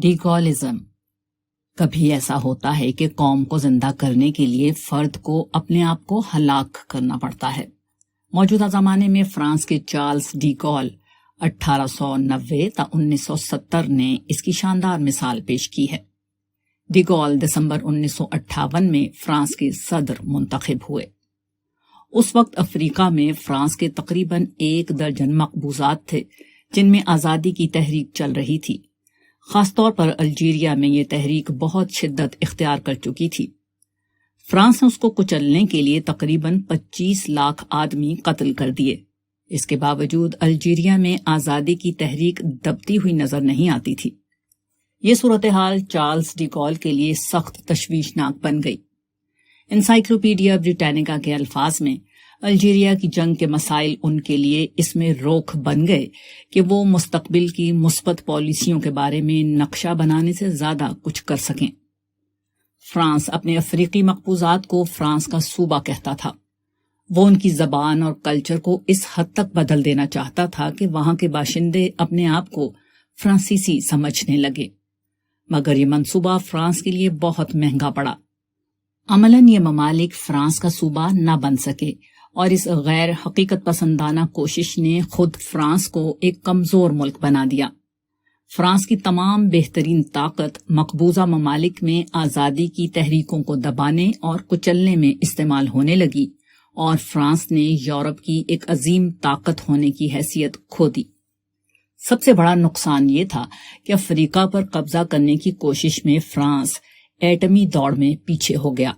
ڈیگولزم۔ کبھی ایسا ہوتا ہے کہ قوم کو زندہ کرنے کے لیے فرد کو اپنے آپ کو ہلاک کرنا پڑتا ہے۔ موجودہ زمانے میں فرانس کے چارلس ڈی گول 1890 تا 1970 نے اس کی شاندار مثال پیش کی ہے۔ ڈی گول دسمبر 1958 میں فرانس کے صدر منتخب ہوئے۔ اس وقت افریقہ میں فرانس کے تقریباً 1 درجن مقبوضات تھے جن میں آزادی کی تحریک چل رہی تھی۔ خاص طور پر الجیریا میں یہ تحریک بہت شدت اختیار کر چکی تھی۔ فرانس نے اس کو کچلنے کے لیے تقریباً 25 لاکھ آدمی قتل کر دیے۔ اس کے باوجود الجیریا میں آزادی کی تحریک دبتی ہوئی نظر نہیں آتی تھی۔ یہ صورتحال چارلس ڈی گول کے لیے سخت تشویشناک بن گئی۔ انسائکلوپیڈیا بریٹینیکا کے الفاظ میں الجیریا کی جنگ کے مسائل ان کے لیے اس میں روک بن گئے کہ وہ مستقبل کی مثبت پالیسیوں کے بارے میں نقشہ بنانے سے زیادہ کچھ کر سکیں۔ فرانس اپنے افریقی مقبوضات کو فرانس کا صوبہ کہتا تھا۔ وہ ان کی زبان اور کلچر کو اس حد تک بدل دینا چاہتا تھا کہ وہاں کے باشندے اپنے آپ کو فرانسیسی سمجھنے لگے، مگر یہ منصوبہ فرانس کے لیے بہت مہنگا پڑا۔ عملاً یہ ممالک فرانس کا صوبہ نہ بن سکے، اور اس غیر حقیقت پسندانہ کوشش نے خود فرانس کو ایک کمزور ملک بنا دیا۔ فرانس کی تمام بہترین طاقت مقبوضہ ممالک میں آزادی کی تحریکوں کو دبانے اور کچلنے میں استعمال ہونے لگی، اور فرانس نے یورپ کی ایک عظیم طاقت ہونے کی حیثیت کھو دی۔ سب سے بڑا نقصان یہ تھا کہ افریقہ پر قبضہ کرنے کی کوشش میں فرانس ایٹمی دوڑ میں پیچھے ہو گیا۔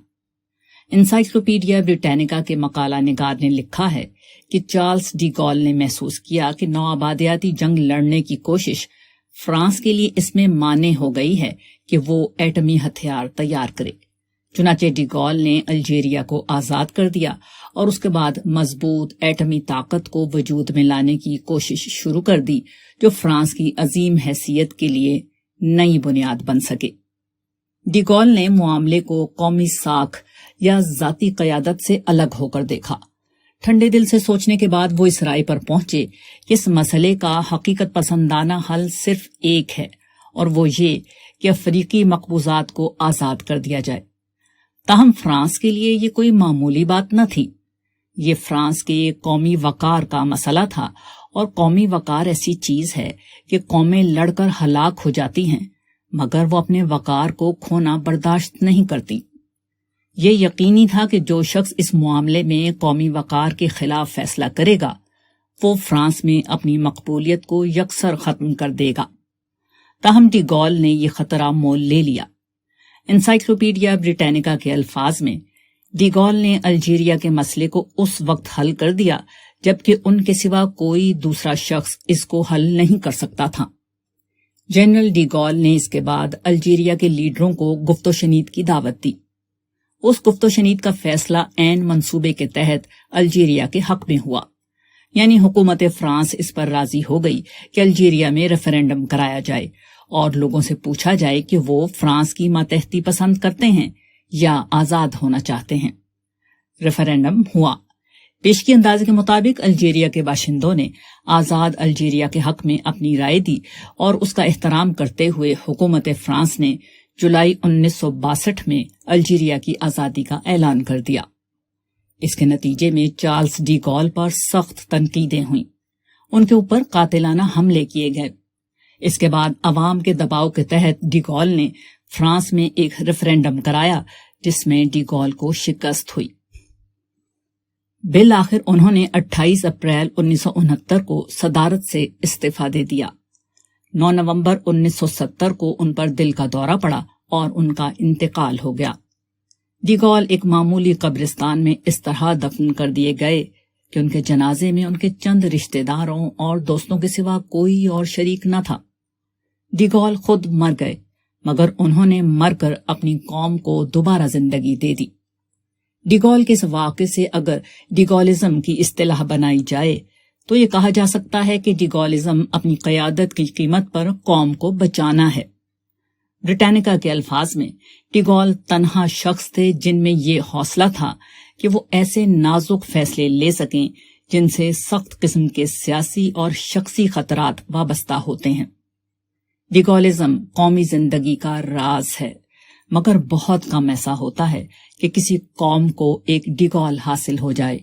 انسائکلوپیڈیا بریٹینیکا کے مقالہ نگار نے لکھا ہے کہ چارلس ڈی گول نے محسوس کیا کہ نوآبادیاتی جنگ لڑنے کی کوشش فرانس کے لیے اس میں مانع ہو گئی ہے کہ وہ ایٹمی ہتھیار تیار کرے۔ چنانچہ ڈی گول نے الجیریا کو آزاد کر دیا اور اس کے بعد مضبوط ایٹمی طاقت کو وجود میں لانے کی کوشش شروع کر دی، جو فرانس کی عظیم حیثیت کے لیے نئی بنیاد بن سکے۔ ڈی گول نے معاملے کو قومی ساکھ یا ذاتی قیادت سے الگ ہو کر دیکھا۔ ٹھنڈے دل سے سوچنے کے بعد وہ اس رائے پر پہنچے کہ اس مسئلے کا حقیقت پسندانہ حل صرف ایک ہے، اور وہ یہ کہ افریقی مقبوضات کو آزاد کر دیا جائے۔ تاہم فرانس کے لیے یہ کوئی معمولی بات نہ تھی۔ یہ فرانس کے قومی وقار کا مسئلہ تھا، اور قومی وقار ایسی چیز ہے کہ قومیں لڑ کر ہلاک ہو جاتی ہیں، مگر وہ اپنے وقار کو کھونا برداشت نہیں کرتی۔ یہ یقینی تھا کہ جو شخص اس معاملے میں قومی وقار کے خلاف فیصلہ کرے گا، وہ فرانس میں اپنی مقبولیت کو یکسر ختم کر دے گا۔ تاہم ڈی گول نے یہ خطرہ مول لے لیا۔ انسائکلوپیڈیا بریٹینیکا کے الفاظ میں ڈی گول نے الجیریا کے مسئلے کو اس وقت حل کر دیا جبکہ ان کے سوا کوئی دوسرا شخص اس کو حل نہیں کر سکتا تھا۔ جنرل ڈی گول نے اس کے بعد الجیریا کے لیڈروں کو گفت و شنید کی دعوت دی۔ اس گفت و شنید کا فیصلہ عین منصوبے کے تحت الجیریا کے حق میں ہوا، یعنی حکومت فرانس اس پر راضی ہو گئی کہ الجیریا میں ریفرینڈم کرایا جائے اور لوگوں سے پوچھا جائے کہ وہ فرانس کی ماتحتی پسند کرتے ہیں یا آزاد ہونا چاہتے ہیں۔ ریفرینڈم ہوا۔ پیشگی اندازے کے مطابق الجیریا کے باشندوں نے آزاد الجیریا کے حق میں اپنی رائے دی، اور اس کا احترام کرتے ہوئے حکومت فرانس نے جولائی 1962 میں الجیریا کی آزادی کا اعلان کر دیا۔ اس کے نتیجے میں چارلس ڈی گول پر سخت تنقیدیں ہوئیں۔ ان کے اوپر قاتلانہ حملے کیے گئے۔ اس کے بعد عوام کے دباؤ کے تحت ڈی گول نے فرانس میں ایک ریفرینڈم کرایا جس میں ڈی گول کو شکست ہوئی۔ بالآخر انہوں نے 28 اپریل 1969 کو صدارت سے استعفیٰ دے دیا۔ 9 نومبر 1970 کو ان پر دل کا دورہ پڑا اور ان کا انتقال ہو گیا۔ ڈی گول ایک معمولی قبرستان میں اس طرح دفن کر دیے گئے کہ ان کے جنازے میں ان کے چند رشتہ داروں اور دوستوں کے سوا کوئی اور شریک نہ تھا۔ ڈی گول خود مر گئے، مگر انہوں نے مر کر اپنی قوم کو دوبارہ زندگی دے دی۔ ڈی گول کے اس واقعے سے اگر ڈی گولزم کی اصطلاح بنائی جائے تو یہ کہا جا سکتا ہے کہ ڈی گولزم اپنی قیادت کی قیمت پر قوم کو بچانا ہے۔ بریٹینیکا کے الفاظ میں ڈی گول تنہا شخص تھے جن میں یہ حوصلہ تھا کہ وہ ایسے نازک فیصلے لے سکیں جن سے سخت قسم کے سیاسی اور شخصی خطرات وابستہ ہوتے ہیں۔ ڈیگولزم قومی زندگی کا راز ہے، مگر بہت کم ایسا ہوتا ہے کہ کسی قوم کو ایک ڈیگول حاصل ہو جائے۔